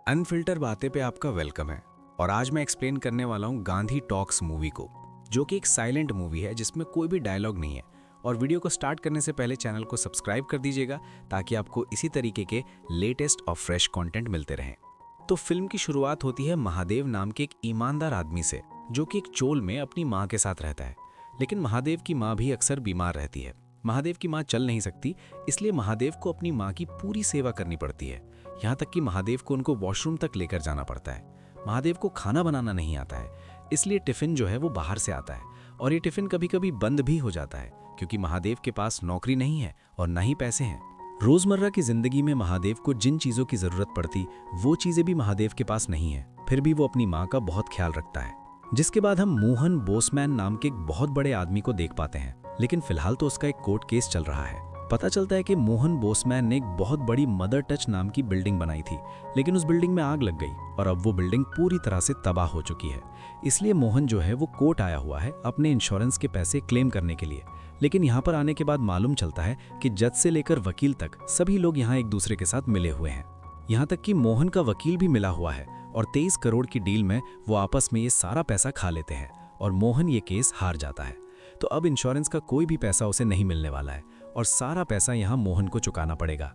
Unfilter बातें पे आपका वेलकम है। और आज मैं एक्सप्लेन करने वाला हूँ गांधी टॉक्स मूवी को, जो कि एक साइलेंट मूवी है जिसमें कोई भी डायलॉग नहीं है। और वीडियो को स्टार्ट करने से पहले चैनल को सब्सक्राइब कर दीजिएगा ताकि आपको इसी तरीके के लेटेस्ट और फ्रेश कंटेंट मिलते रहें। तो फिल्म की शुरुआत होती है महादेव नाम के एक ईमानदार आदमी से, जो कि एक चोल में अपनी माँ के साथ रहता है। लेकिन महादेव की माँ भी अक्सर बीमार रहती है। महादेव की माँ चल नहीं सकती, इसलिए महादेव को अपनी माँ की पूरी सेवा करनी पड़ती है। यहाँ तक कि महादेव को उनको वॉशरूम तक लेकर जाना पड़ता है। महादेव को खाना बनाना नहीं आता है, इसलिए टिफिन जो है वो बाहर से आता है। और ये टिफिन कभी कभी बंद भी हो जाता है, क्योंकि महादेव के पास नौकरी नहीं है और ना ही पैसे हैं। रोजमर्रा की जिंदगी में महादेव को जिन चीजों की जरूरत पड़ती, वो चीजें भी महादेव के पास नहीं है। फिर भी वो अपनी माँ का बहुत ख्याल रखता है। जिसके बाद हम मोहन बोसमैन नाम के एक बहुत बड़े आदमी को देख पाते हैं, लेकिन फिलहाल तो उसका एक कोर्ट केस चल रहा है। पता चलता है कि मोहन बोसमैन ने एक बहुत बड़ी मदर टच नाम की बिल्डिंग बनाई थी, लेकिन उस बिल्डिंग में आग लग गई और अब वो बिल्डिंग पूरी तरह से तबाह हो चुकी है। इसलिए मोहन जो है वो कोर्ट आया हुआ है अपने इंश्योरेंस के पैसे क्लेम करने के लिए। लेकिन यहाँ पर आने के बाद मालूम चलता है कि जज से लेकर वकील तक सभी लोग यहाँ एक दूसरे के साथ मिले हुए हैं। यहाँ तक कि मोहन का वकील भी मिला हुआ है और 23 करोड़ की डील में वो आपस में ये सारा पैसा खा लेते हैं और मोहन ये केस हार जाता है। तो अब इंश्योरेंस का कोई भी पैसा उसे नहीं मिलने वाला है और सारा पैसा यहाँ मोहन को चुकाना पड़ेगा।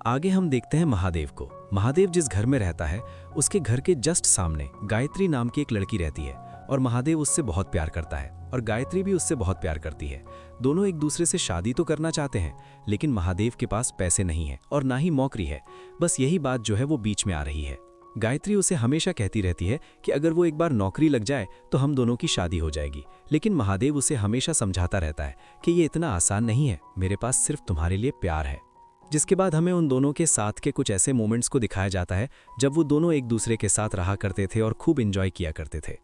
आगे हम देखते हैं महादेव को। महादेव जिस घर में रहता है, उसके घर के जस्ट सामने गायत्री नाम की एक लड़की रहती है और महादेव उससे बहुत प्यार करता है और गायत्री भी उससे बहुत प्यार करती है। दोनों एक दूसरे से शादी तो करना चाहते हैं, लेकिन महादेव के पास पैसे नहीं है और ना ही नौकरी है। बस यही बात जो है वो बीच में आ रही है। गायत्री उसे हमेशा कहती रहती है कि अगर वो एक बार नौकरी लग जाए तो हम दोनों की शादी हो जाएगी, लेकिन महादेव उसे हमेशा समझाता रहता है कि ये इतना आसान नहीं है, मेरे पास सिर्फ तुम्हारे लिए प्यार है। जिसके बाद हमें उन दोनों के साथ के कुछ ऐसे मोमेंट्स को दिखाया जाता है जब वो दोनों एक दूसरे के साथ रहा करते थे और खूब एंजॉय किया करते थे।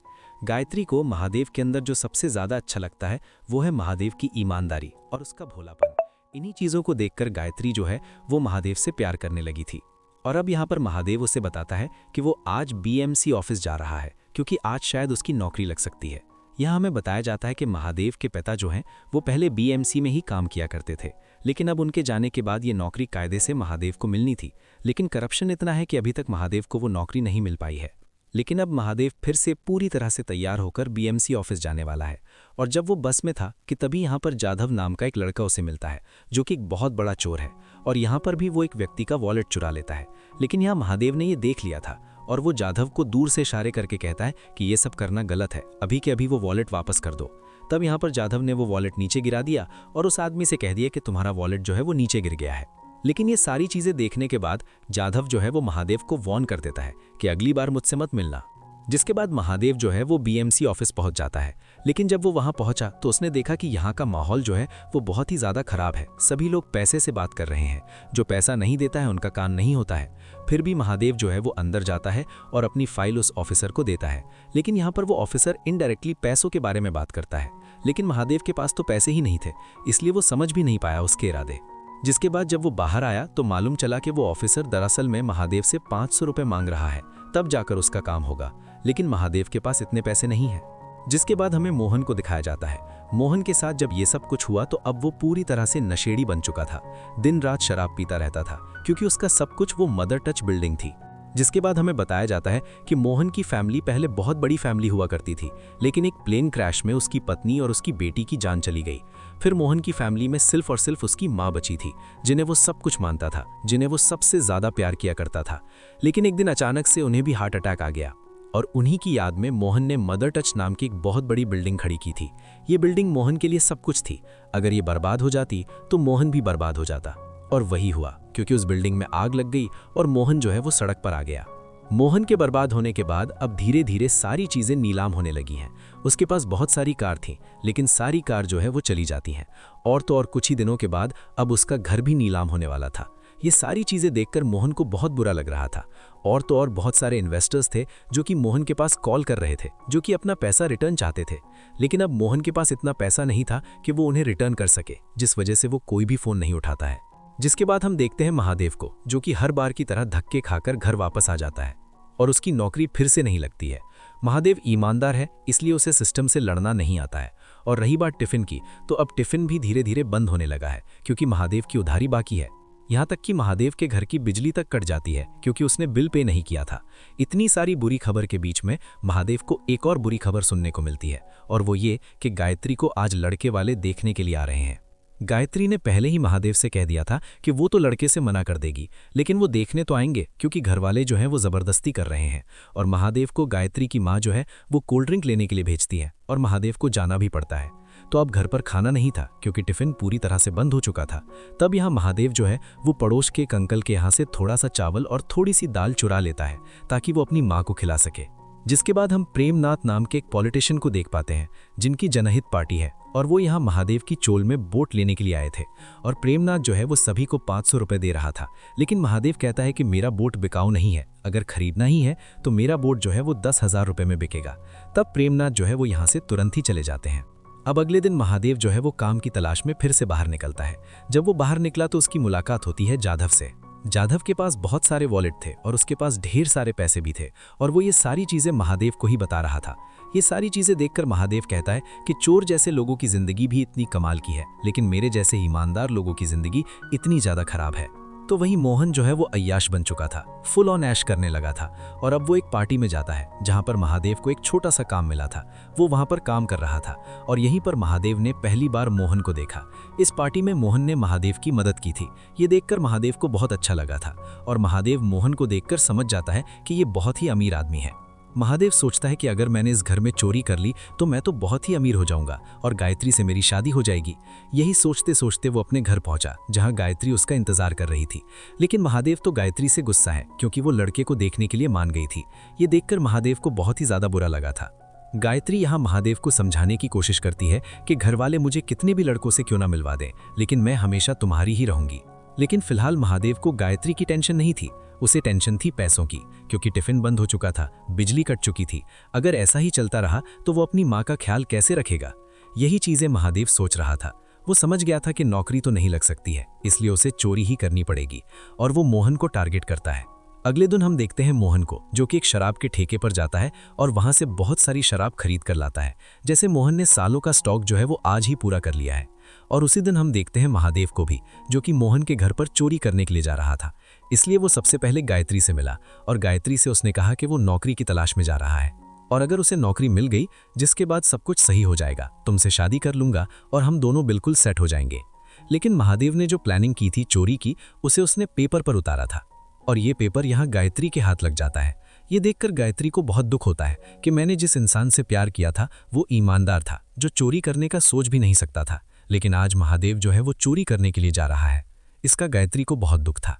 गायत्री को महादेव के अंदर जो सबसे ज्यादा अच्छा लगता है वो है महादेव की ईमानदारी और उसका भोलापन। इन्हीं चीजों को देखकर गायत्री जो है वो महादेव से प्यार करने लगी थी। और अब यहाँ पर महादेव उसे बताता है कि वो आज बीएमसी ऑफिस जा रहा है, क्योंकि आज शायद उसकी नौकरी लग सकती है। यहाँ हमें बताया जाता है कि महादेव के पिता जो हैं वो पहले बीएमसी में ही काम किया करते थे, लेकिन अब उनके जाने के बाद ये नौकरी कायदे से महादेव को मिलनी थी, लेकिन करप्शन इतना है कि अभी तक महादेव को वो नौकरी नहीं मिल पाई है। लेकिन अब महादेव फिर से पूरी तरह से तैयार होकर बीएमसी ऑफिस जाने वाला है। और जब वो बस में था कि तभी यहाँ पर जाधव नाम का एक लड़का उसे मिलता है, जो कि एक बहुत बड़ा चोर है। और यहाँ पर भी वो एक व्यक्ति का वॉलेट चुरा लेता है, लेकिन यहाँ महादेव ने ये देख लिया था और वो जाधव को दूर से इशारे करके कहता है कि ये सब करना गलत है, अभी के अभी वो वॉलेट वापस कर दो। तब यहाँ पर जाधव ने वो वॉलेट नीचे गिरा दिया और उस आदमी से कह दिया कि तुम्हारा वॉलेट जो है वो नीचे गिर गया है। लेकिन ये सारी चीजें देखने के बाद जाधव जो है वो महादेव को वार्न कर देता है कि अगली बार मुझसे मत मिलना। जिसके बाद महादेव जो है वो बीएमसी ऑफिस पहुंच जाता है। लेकिन जब वो वहां पहुंचा तो उसने देखा कि यहाँ का माहौल जो है वो बहुत ही ज्यादा खराब है। सभी लोग पैसे से बात कर रहे हैं, जो पैसा नहीं देता है उनका कान नहीं होता है। फिर भी महादेव जो है वो अंदर जाता है और अपनी फाइल उस ऑफिसर को देता है। लेकिन यहाँ पर वो ऑफिसर इनडायरेक्टली पैसों के बारे में बात करता है, लेकिन महादेव के पास तो पैसे ही नहीं थे, इसलिए वो समझ भी नहीं पाया उसके इरादे। जिसके बाद जब वो बाहर आया तो मालूम चला कि वो ऑफिसर दरअसल में महादेव से 500 रुपए मांग रहा है, तब जाकर उसका काम होगा। लेकिन महादेव के पास इतने पैसे नहीं हैं। जिसके बाद हमें मोहन को दिखाया जाता है। मोहन के साथ जब ये सब कुछ हुआ तो अब वो पूरी तरह से नशेड़ी बन चुका था। दिन रात शराब पीता रहता था, क्योंकि उसका सब कुछ वो मदर टच बिल्डिंग थी। जिसके बाद हमें बताया जाता है कि मोहन की फैमिली पहले बहुत बड़ी फैमिली हुआ करती थी, लेकिन एक प्लेन क्रैश में उसकी पत्नी और उसकी बेटी की जान चली गई। फिर मोहन की फैमिली में सिर्फ और सिर्फ उसकी माँ बची थी, जिन्हें वो सब कुछ मानता था, जिन्हें वो सबसे ज्यादा प्यार किया करता था। लेकिन एक दिन अचानक से उन्हें भी हार्ट अटैक आ गया और उन्हीं की याद में मोहन ने मदर टच नाम की एक बहुत बड़ी बिल्डिंग खड़ी की थी। ये बिल्डिंग मोहन के लिए सब कुछ थी। अगर ये बर्बाद हो जाती तो मोहन भी बर्बाद हो जाता, और वही हुआ, क्योंकि उस बिल्डिंग में आग लग गई और मोहन जो है वो सड़क पर आ गया। मोहन के बर्बाद होने के बाद अब धीरे धीरे सारी चीजें नीलाम होने लगी हैं। उसके पास बहुत सारी कार थी, लेकिन सारी कार जो है वो चली जाती हैं। और तो और कुछ ही दिनों के बाद अब उसका घर भी नीलाम होने वाला था। ये सारी चीजें देखकर मोहन को बहुत बुरा लग रहा था। और तो और बहुत सारे इन्वेस्टर्स थे जो कि मोहन के पास कॉल कर रहे थे, जो कि अपना पैसा रिटर्न चाहते थे। लेकिन अब मोहन के पास इतना पैसा नहीं था कि वो उन्हें रिटर्न कर सके, जिस वजह से वो कोई भी फोन नहीं उठाता है। जिसके बाद हम देखते हैं महादेव को, जो कि हर बार की तरह धक्के खाकर घर वापस आ जाता है और उसकी नौकरी फिर से नहीं लगती है। महादेव ईमानदार है, इसलिए उसे सिस्टम से लड़ना नहीं आता है। और रही बात टिफिन की, तो अब टिफिन भी धीरे धीरे बंद होने लगा है, क्योंकि महादेव की उधारी बाकी है। यहाँ तक कि महादेव के घर की बिजली तक कट जाती है क्योंकि उसने बिल पे नहीं किया था। इतनी सारी बुरी खबर के बीच में महादेव को एक और बुरी खबर सुनने को मिलती है, और वो ये कि गायत्री को आज लड़के वाले देखने के लिए आ रहे हैं। गायत्री ने पहले ही महादेव से कह दिया था कि वो तो लड़के से मना कर देगी, लेकिन वो देखने तो आएंगे क्योंकि घरवाले जो हैं वो ज़बरदस्ती कर रहे हैं। और महादेव को गायत्री की माँ जो है वो कोल्ड ड्रिंक लेने के लिए भेजती है और महादेव को जाना भी पड़ता है। तो अब घर पर खाना नहीं था क्योंकि टिफिन पूरी तरह से बंद हो चुका था। तब यहाँ महादेव जो है वो पड़ोस के एक अंकल के यहाँ से थोड़ा सा चावल और थोड़ी सी दाल चुरा लेता है ताकि वो अपनी माँ को खिला सके। जिसके बाद हम प्रेमनाथ नाम के एक पॉलिटिशियन को देख पाते हैं जिनकी जनहित पार्टी है, और वो यहाँ महादेव की चोल में बोट लेने के लिए आए थे। और प्रेमनाथ जो है वो सभी को 500 रुपए दे रहा था, लेकिन महादेव कहता है कि मेरा बोट बिकाऊ नहीं है, अगर खरीदना ही है तो मेरा बोट जो है वो 10,000 रुपए में बिकेगा। तब प्रेमनाथ जो है वो यहाँ से तुरंत ही चले जाते हैं। अब अगले दिन महादेव जो है वो काम की तलाश में फिर से बाहर निकलता है। जब वो बाहर निकला तो उसकी मुलाकात होती है जाधव से। जाधव के पास बहुत सारे वॉलेट थे और उसके पास ढेर सारे पैसे भी थे, और वो ये सारी चीजें महादेव को ही बता रहा था। ये सारी चीजें देखकर महादेव कहता है कि चोर जैसे लोगों की जिंदगी भी इतनी कमाल की है, लेकिन मेरे जैसे ईमानदार लोगों की जिंदगी इतनी ज्यादा खराब है। तो वहीं मोहन जो है वो अय्याश बन चुका था, फुल ऑन ऐश करने लगा था, और अब वो एक पार्टी में जाता है जहां पर महादेव को एक छोटा सा काम मिला था। वो वहां पर काम कर रहा था और यहीं पर महादेव ने पहली बार मोहन को देखा। इस पार्टी में मोहन ने महादेव की मदद की थी। ये देखकर महादेव को बहुत अच्छा लगा था, और महादेव मोहन को देखकर समझ जाता है कि ये बहुत ही अमीर आदमी है। महादेव सोचता है कि अगर मैंने इस घर में चोरी कर ली तो मैं तो बहुत ही अमीर हो जाऊंगा और गायत्री से मेरी शादी हो जाएगी। यही सोचते सोचते वो अपने घर पहुंचा जहां गायत्री उसका इंतजार कर रही थी। लेकिन महादेव तो गायत्री से गुस्सा है क्योंकि वो लड़के को देखने के लिए मान गई थी। ये देखकर महादेव को बहुत ही ज्यादा बुरा लगा था। गायत्री यहाँ महादेव को समझाने की कोशिश करती है कि घरवाले मुझे कितने भी लड़कों से क्यों ना मिलवा दें, लेकिन मैं हमेशा तुम्हारी ही रहूंगी। लेकिन फिलहाल महादेव को गायत्री की टेंशन नहीं थी, उसे टेंशन थी पैसों की, क्योंकि टिफिन बंद हो चुका था, बिजली कट चुकी थी। अगर ऐसा ही चलता रहा तो वो अपनी माँ का ख्याल कैसे रखेगा। यही चीजें महादेव सोच रहा था। वो समझ गया था कि नौकरी तो नहीं लग सकती है, इसलिए उसे चोरी ही करनी पड़ेगी, और वो मोहन को टारगेट करता है। अगले दिन हम देखते हैं मोहन को, जो कि एक शराब के ठेके पर जाता है और वहां से बहुत सारी शराब खरीद कर लाता है। जैसे मोहन ने सालों का स्टॉक जो है वो आज ही पूरा कर लिया है। और उसी दिन हम देखते हैं महादेव को भी, जो कि मोहन के घर पर चोरी करने के लिए जा रहा था। इसलिए वो सबसे पहले गायत्री से मिला और गायत्री से उसने कहा कि वो नौकरी की तलाश में जा रहा है, और अगर उसे नौकरी मिल गई जिसके बाद सब कुछ सही हो जाएगा, तुमसे शादी कर लूंगा और हम दोनों बिल्कुल सेट हो जाएंगे। लेकिन महादेव ने जो प्लानिंग की थी चोरी की, उसे उसने पेपर पर उतारा था, और ये पेपर यहाँ गायत्री के हाथ लग जाता है। ये देखकर गायत्री को बहुत दुख होता है कि मैंने जिस इंसान से प्यार किया था वो ईमानदार था, जो चोरी करने का सोच भी नहीं सकता था, लेकिन आज महादेव जो है वो चोरी करने के लिए जा रहा है। इसका गायत्री को बहुत दुख था।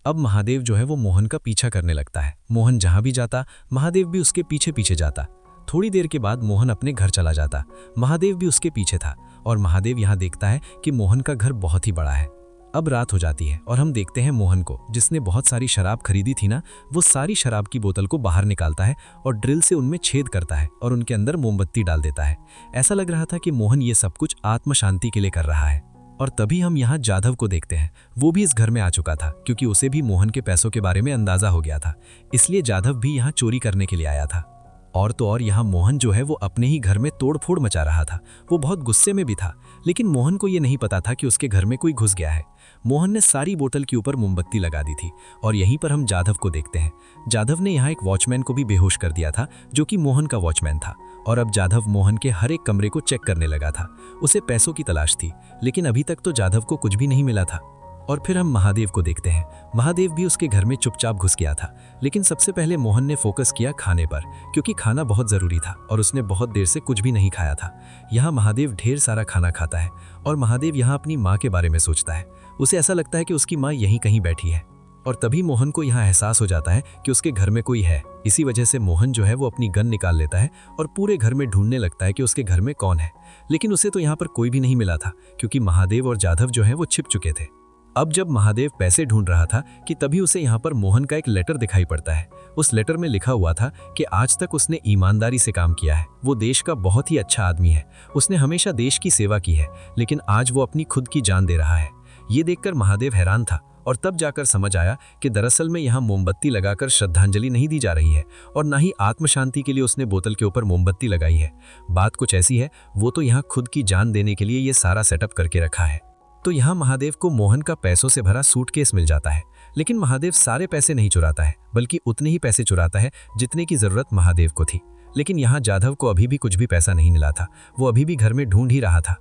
अब महादेव जो है वो मोहन का पीछा करने लगता है। मोहन जहां भी जाता महादेव भी उसके पीछे पीछे जाता। थोड़ी देर के बाद मोहन अपने घर चला जाता, महादेव भी उसके पीछे था, और महादेव यहाँ देखता है कि मोहन का घर बहुत ही बड़ा है। अब रात हो जाती है और हम देखते हैं मोहन को, जिसने बहुत सारी शराब खरीदी थी ना, वो सारी शराब की बोतल को बाहर निकालता है और ड्रिल से उनमें छेद करता है और उनके अंदर मोमबत्ती डाल देता है। ऐसा लग रहा था कि मोहन ये सब कुछ आत्म शांति के लिए कर रहा है। और तभी हम यहाँ जाधव को देखते हैं। वो भी इस घर में आ चुका था क्योंकि उसे भी मोहन के पैसों के बारे में अंदाजा हो गया था, इसलिए जाधव भी यहाँ चोरी करने के लिए आया था। और तो और यहाँ मोहन जो है वो अपने ही घर में तोड़फोड़ मचा रहा था। वो बहुत गुस्से में भी था, लेकिन मोहन को ये नहीं पता था कि उसके घर में कोई घुस गया है। मोहन ने सारी बोतल के ऊपर मोमबत्ती लगा दी थी, और यहीं पर हम जाधव को देखते हैं। जाधव ने यहाँ एक वॉचमैन को भी बेहोश कर दिया था, जो कि मोहन का वॉचमैन था, और अब जाधव मोहन के हर एक कमरे को चेक करने लगा था। उसे पैसों की तलाश थी, लेकिन अभी तक तो जाधव को कुछ भी नहीं मिला था। और फिर हम महादेव को देखते हैं। महादेव भी उसके घर में चुपचाप घुस गया था, लेकिन सबसे पहले मोहन ने फोकस किया खाने पर, क्योंकि खाना बहुत ज़रूरी था और उसने बहुत देर से कुछ भी नहीं खाया था। यहाँ महादेव ढेर सारा खाना खाता है, और महादेव यहाँ अपनी माँ के बारे में सोचता है। उसे ऐसा लगता है कि उसकी माँ यहीं कहीं बैठी है, और तभी मोहन को यहाँ एहसास हो जाता है कि उसके घर में कोई है। इसी वजह से मोहन जो है वो अपनी गन निकाल लेता है और पूरे घर में ढूंढने लगता है कि उसके घर में कौन है। लेकिन उसे तो यहाँ पर कोई भी नहीं मिला था, क्योंकि महादेव और जाधव जो है वो छिप चुके थे। अब जब महादेव पैसे ढूंढ रहा था कि तभी उसे यहाँ पर मोहन का एक लेटर दिखाई पड़ता है। उस लेटर में लिखा हुआ था कि आज तक उसने ईमानदारी से काम किया है, वो देश का बहुत ही अच्छा आदमी है, उसने हमेशा देश की सेवा की है, लेकिन आज वो अपनी खुद की जान दे रहा है। ये देखकर महादेव हैरान था, और तब जाकर समझ आया कि दरअसल में यहाँ मोमबत्ती लगाकर श्रद्धांजलि नहीं दी जा रही है, और ना ही आत्म शांति के लिए उसने बोतल के ऊपर मोमबत्ती लगाई है। बात कुछ ऐसी है, वो तो यहाँ खुद की जान देने के लिए ये सारा सेटअप करके रखा है। तो यहाँ महादेव को मोहन का पैसों से भरा सूटकेस मिल जाता है। लेकिन महादेव सारे पैसे नहीं चुराता है, बल्कि उतने ही पैसे चुराता है जितने की जरूरत महादेव को थी। लेकिन यहाँ जाधव को अभी भी कुछ भी पैसा नहीं मिला था, वो अभी भी घर में ढूंढ ही रहा था।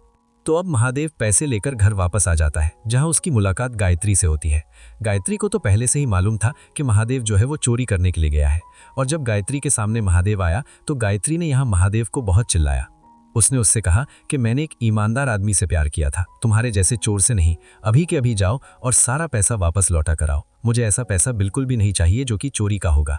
तो अब महादेव पैसे लेकर घर वापस आ जाता है, जहां उसकी मुलाकात गायत्री से होती है। गायत्री को तो पहले से ही मालूम था कि महादेव जो है वो चोरी करने के लिए गया है, और जब गायत्री के सामने महादेव आया तो गायत्री ने यहाँ महादेव को बहुत चिल्लाया। उसने उससे कहा कि मैंने एक ईमानदार आदमी से प्यार किया था, तुम्हारे जैसे चोर से नहीं। अभी के अभी जाओ और सारा पैसा वापस लौटा कर आओ, मुझे ऐसा पैसा बिल्कुल भी नहीं चाहिए जो कि चोरी का होगा।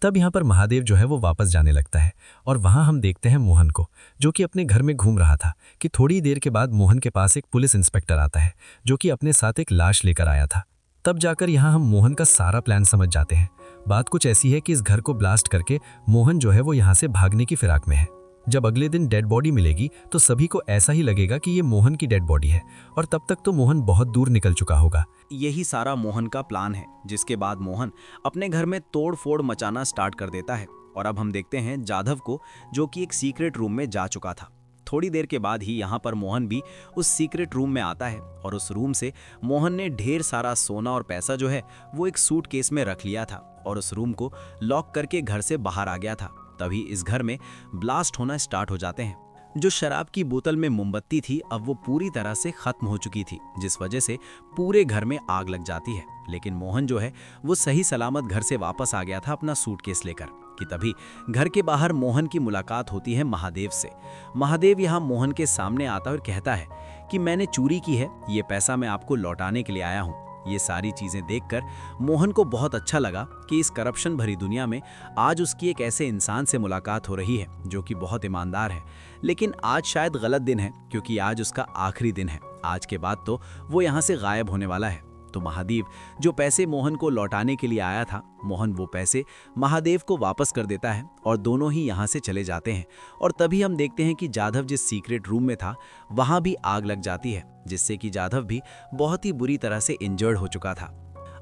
तब यहाँ पर महादेव जो है वो वापस जाने लगता है, और वहाँ हम देखते हैं मोहन को, जो कि अपने घर में घूम रहा था, कि थोड़ी देर के बाद मोहन के पास एक पुलिस इंस्पेक्टर आता है, जो कि अपने साथ एक लाश लेकर आया था। तब जाकर यहाँ हम मोहन का सारा प्लान समझ जाते हैं। बात कुछ ऐसी है कि इस घर को ब्लास्ट करके मोहन जो है वो यहाँ से भागने की फिराक में है। जब अगले दिन डेड बॉडी मिलेगी तो सभी को ऐसा ही लगेगा कि ये मोहन की डेड बॉडी है, और तब तक तो मोहन बहुत दूर निकल चुका होगा। यही सारा मोहन का प्लान है, जिसके बाद मोहन अपने घर में तोड़ फोड़ मचाना स्टार्ट कर देता है। और अब हम देखते हैं जाधव को, जो कि एक सीक्रेट रूम में जा चुका था। थोड़ी देर के बाद ही यहाँ पर मोहन भी उस सीक्रेट रूम में आता है, और उस रूम से मोहन ने ढेर सारा सोना और पैसा जो है वो एक सूटकेस में रख लिया था, और उस रूम को लॉक करके घर से बाहर आ गया था। तभी इस घर में ब्लास्ट होना स्टार्ट हो जाते हैं। जो शराब की बोतल में मोमबत्ती थी अब वो पूरी तरह से खत्म हो चुकी थी, जिस वजह से पूरे घर में आग लग जाती है। लेकिन मोहन जो है वो सही सलामत घर से वापस आ गया था अपना सूटकेस लेकर, कि तभी घर के बाहर मोहन की मुलाकात होती है महादेव से। महादेव यहाँ मोहन के सामने आता है और कहता है कि मैंने चोरी की है, ये पैसा मैं आपको लौटाने के लिए आया हूँ। ये सारी चीजें देखकर मोहन को बहुत अच्छा लगा कि इस करप्शन भरी दुनिया में आज उसकी एक ऐसे इंसान से मुलाकात हो रही है जो कि बहुत ईमानदार है। लेकिन आज शायद गलत दिन है, क्योंकि आज उसका आखिरी दिन है। आज के बाद तो वो यहाँ से गायब होने वाला है। तो महादेव जो पैसे मोहन को लौटाने के लिए आया था, मोहन वो पैसे महादेव को वापस कर देता है, और दोनों ही यहाँ से चले जाते हैं। और तभी हम देखते हैं कि जाधव जिस सीक्रेट रूम में था वहाँ भी आग लग जाती है, जिससे कि जाधव भी बहुत ही बुरी तरह से इंजर्ड हो चुका था।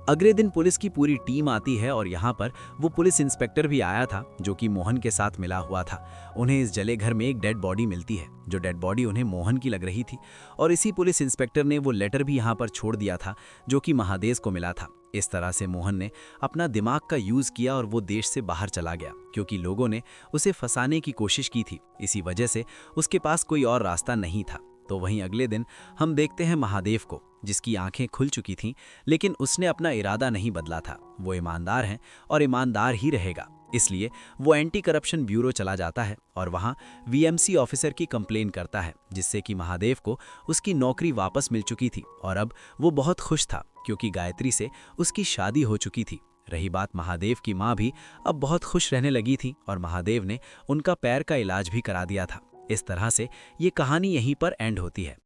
अगले दिन पुलिस की पूरी टीम आती है, और यहाँ पर वो पुलिस इंस्पेक्टर भी आया था जो कि मोहन के साथ मिला हुआ था। उन्हें इस जले घर में एक डेड बॉडी मिलती है, जो डेड बॉडी उन्हें मोहन की लग रही थी, और इसी पुलिस इंस्पेक्टर ने वो लेटर भी यहाँ पर छोड़ दिया था जो कि महादेव को मिला था। इस तरह से मोहन ने अपना दिमाग का यूज किया और वो देश से बाहर चला गया, क्योंकि लोगों ने उसे फंसाने की कोशिश की थी। इसी वजह से उसके पास कोई और रास्ता नहीं था। तो वहीं अगले दिन हम देखते हैं महादेव को, जिसकी आंखें खुल चुकी थीं, लेकिन उसने अपना इरादा नहीं बदला था। वो ईमानदार है और ईमानदार ही रहेगा। इसलिए वो एंटी करप्शन ब्यूरो चला जाता है और वहाँ वीएमसी ऑफिसर की कंप्लेन करता है, जिससे कि महादेव को उसकी नौकरी वापस मिल चुकी थी और अब वो बहुत खुश था, क्योंकि गायत्री से उसकी शादी हो चुकी थी। रही बात महादेव की माँ भी अब बहुत खुश रहने लगी थी और महादेव ने उनका पैर का इलाज भी करा दिया था। इस तरह से ये कहानी यहीं पर एंड होती है।